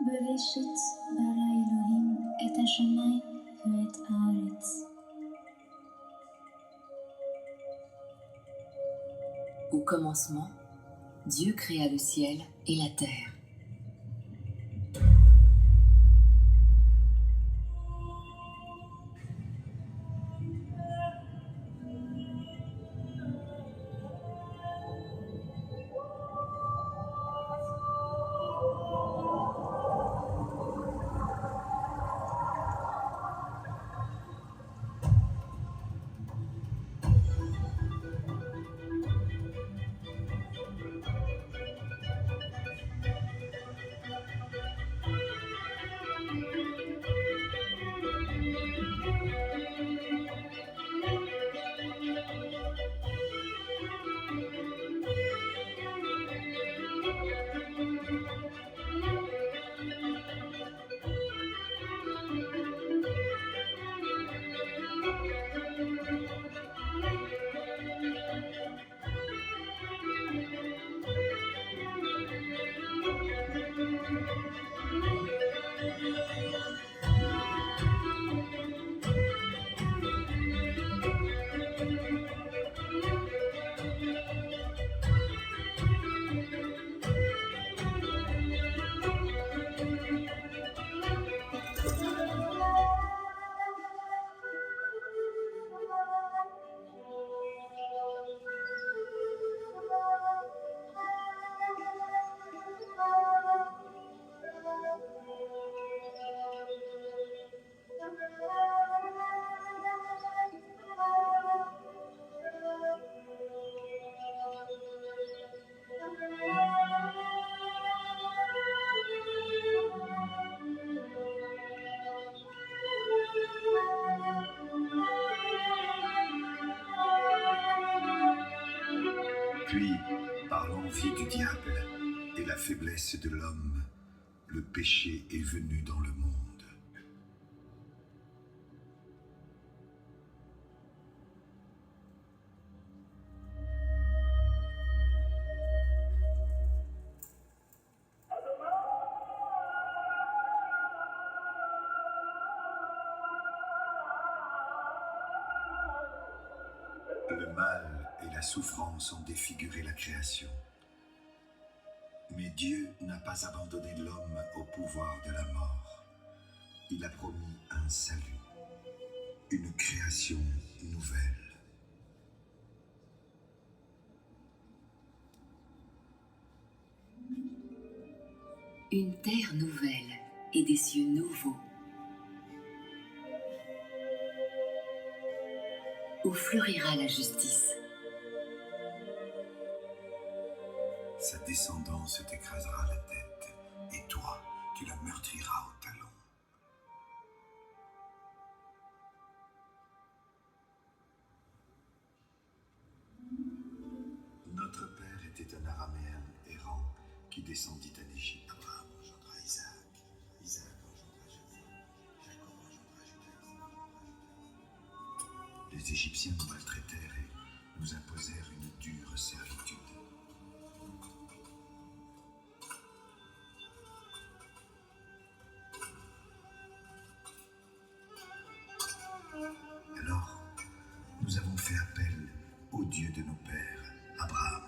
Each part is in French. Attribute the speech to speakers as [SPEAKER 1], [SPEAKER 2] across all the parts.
[SPEAKER 1] Bereshit bara Elohim et hashamayim ve'et haaretz.
[SPEAKER 2] Au commencement, Dieu créa le ciel et la terre.
[SPEAKER 3] Puis, par l'envie du diable et la faiblesse de l'homme, le péché est venu dans le monde. Le mal et la souffrance ont défiguré la création. Mais Dieu n'a pas abandonné l'homme au pouvoir de la mort. Il a promis un salut, une création nouvelle.
[SPEAKER 2] Une terre nouvelle et des cieux nouveaux, où fleurira la justice.
[SPEAKER 3] Sa descendance t'écrasera la tête, et toi, tu la meurtriras au talon. Notre père était un araméen errant qui descendit en Égypte. Abraham engendra Isaac, Isaac engendra Jacob engendra Judas. Les Égyptiens nous maltraitèrent et nous imposèrent une dure servitude. Alors, nous avons fait appel au Dieu de nos pères, Abraham,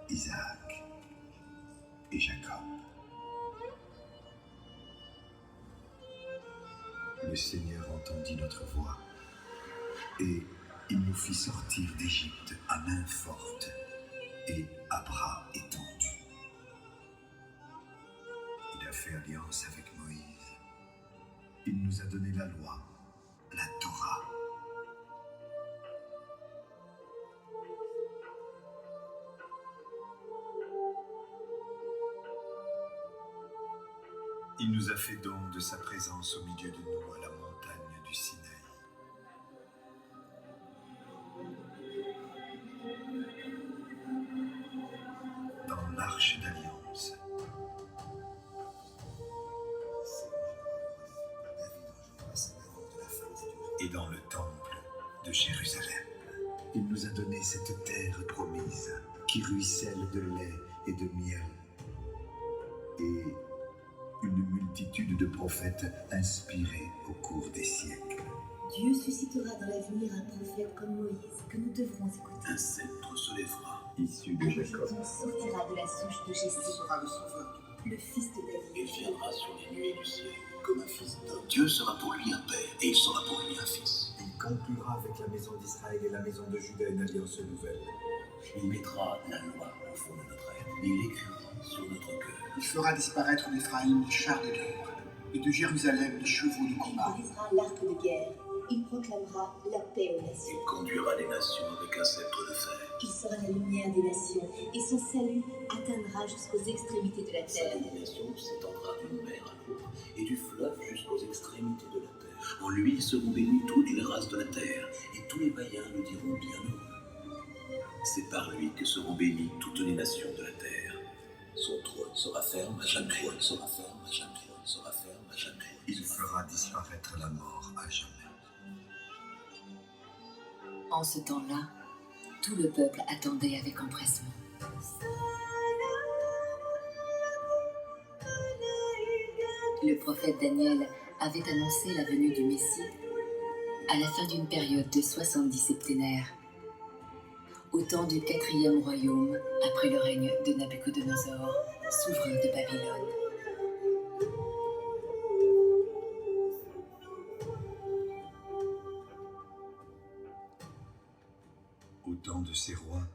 [SPEAKER 3] Isaac et Jacob. Le Seigneur entendit notre voix et il nous fit sortir d'Égypte à main forte et à bras étendus. Il a fait alliance avec Moïse. Il nous a donné la loi, la Torah. Il nous a fait don de sa présence au milieu de nous à la montagne du Sinaï. Dans l'arche d'alliance. Et dans le temple de Jérusalem. Il nous a donné cette terre promise qui ruisselle de lait et de miel. Et une de prophètes inspirés au cours des siècles.
[SPEAKER 4] Dieu suscitera dans l'avenir un prophète comme Moïse, que nous devrons écouter.
[SPEAKER 3] Un sceptre se lèvera, issu de
[SPEAKER 4] Un
[SPEAKER 3] Jacob.
[SPEAKER 4] lion sortira de la souche de Jessé,
[SPEAKER 5] sera le sauveur du monde.
[SPEAKER 4] le fils de
[SPEAKER 5] Il
[SPEAKER 4] David.
[SPEAKER 5] viendra sur les nuées du ciel comme un fils d'homme. Dieu sera pour lui un père et il sera pour lui un fils.
[SPEAKER 6] Il conclura avec la maison d'Israël et la maison de Juda une alliance nouvelle.
[SPEAKER 5] Il mettra la loi au fond de notre être. Il l'écrira sur notre cœur.
[SPEAKER 7] Il fera disparaître d'Éphraïm les chars de guerre, et de Jérusalem les chevaux de
[SPEAKER 4] Il
[SPEAKER 7] combat.
[SPEAKER 4] brisera l'arc de guerre. Il proclamera la paix aux nations.
[SPEAKER 5] Il conduira les nations avec un sceptre de fer.
[SPEAKER 4] Il sera la lumière des nations, et son salut atteindra jusqu'aux extrémités de la
[SPEAKER 5] Sa
[SPEAKER 4] terre.
[SPEAKER 5] domination s'étendra d'une mer à l'autre et du fleuve jusqu'aux extrémités de la terre. En lui seront bénies toutes les races de la terre, et tous les païens le diront bienheureux. C'est par lui que seront bénies toutes les nations de la terre. Son trône sera ferme à jamais. Son trône sera ferme à jamais. Sera ferme à jamais.
[SPEAKER 3] Il fera disparaître la mort à jamais.
[SPEAKER 2] En ce temps-là, tout le peuple attendait avec empressement. Le prophète Daniel avait annoncé la venue du Messie à la fin d'une période de 70 septénaires, au temps du 4e royaume après le règne de Nabuchodonosor, souverain de Babylone.
[SPEAKER 3] Au temps de ces rois,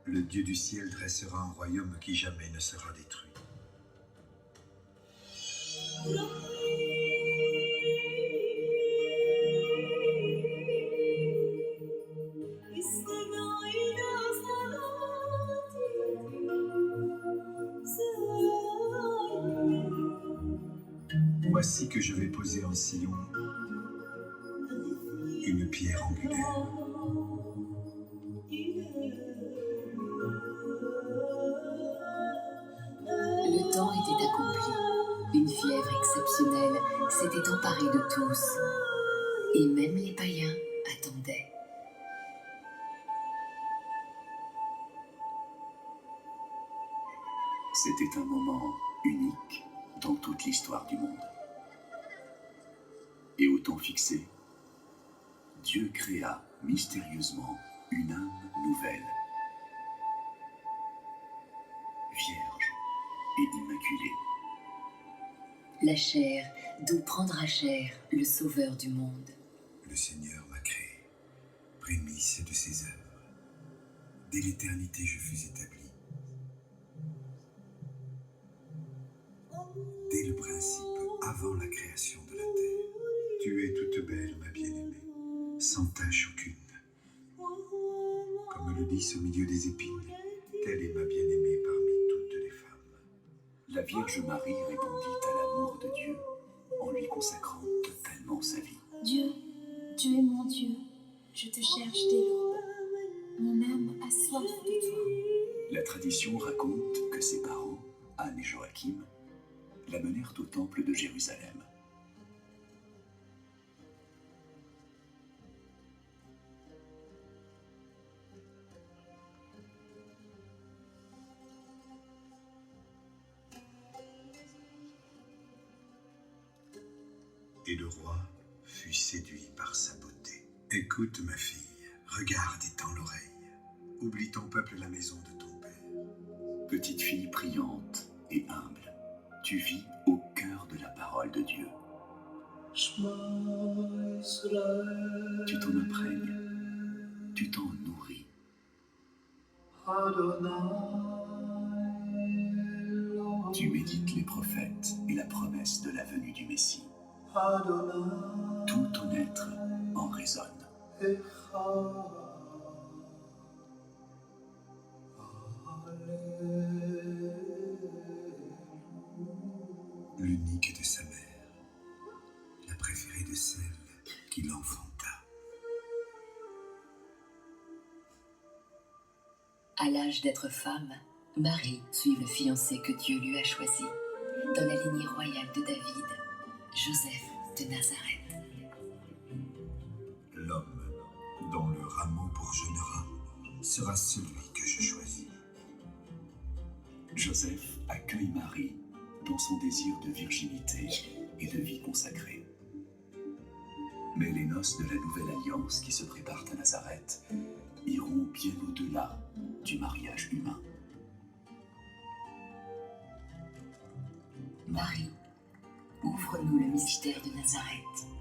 [SPEAKER 3] le Dieu du ciel dressera un royaume qui jamais ne sera détruit. Voici que je vais poser en Sion une pierre angulaire.
[SPEAKER 2] Le temps était accompli. Une fièvre exceptionnelle s'était emparée de tous. Et même les païens attendaient.
[SPEAKER 5] C'était un moment unique dans toute l'histoire du monde. Et au temps fixé, Dieu créa mystérieusement une âme nouvelle, vierge et immaculée.
[SPEAKER 2] La chair d'où prendra chair le Sauveur du monde.
[SPEAKER 3] Le Seigneur m'a créé, prémisse de ses œuvres. Dès l'éternité, je fus établi. Dès le principe, avant la création de la terre, tu es toute belle, ma bien-aimée, sans tache aucune. Comme le lys au milieu des épines, telle est ma bien-aimée parmi toutes les femmes.
[SPEAKER 5] La Vierge Marie répondit à l'amour de Dieu en lui consacrant totalement sa vie.
[SPEAKER 1] Dieu, tu es mon Dieu, je te cherche dès l'aube. Mon âme a soif de toi.
[SPEAKER 5] La tradition raconte que ses parents, Anne et Joachim, la menèrent au temple de Jérusalem.
[SPEAKER 3] Et le roi fut séduit par sa beauté. Écoute, ma fille, regarde et tends l'oreille. Oublie ton peuple, la maison de ton père.
[SPEAKER 5] Petite fille priante et humble, tu vis au cœur de la parole de Dieu. Tu t'en imprègnes, tu t'en nourris. Tu médites les prophètes et la promesse de la venue du Messie. Tout ton être en résonne.
[SPEAKER 3] L'unique de sa mère, la préférée de celle qui l'enfanta.
[SPEAKER 2] À l'âge d'être femme, Marie suit le fiancé que Dieu lui a choisi, dans la lignée royale de David, Joseph de Nazareth.
[SPEAKER 3] L'homme dont le rameau bourgeonnera sera celui que je choisis.
[SPEAKER 5] Joseph accueille Marie dans son désir de virginité et de vie consacrée. Mais les noces de la Nouvelle Alliance qui se préparent à Nazareth iront bien au-delà du mariage humain.
[SPEAKER 2] Marie, ouvre-nous le mystère de Nazareth.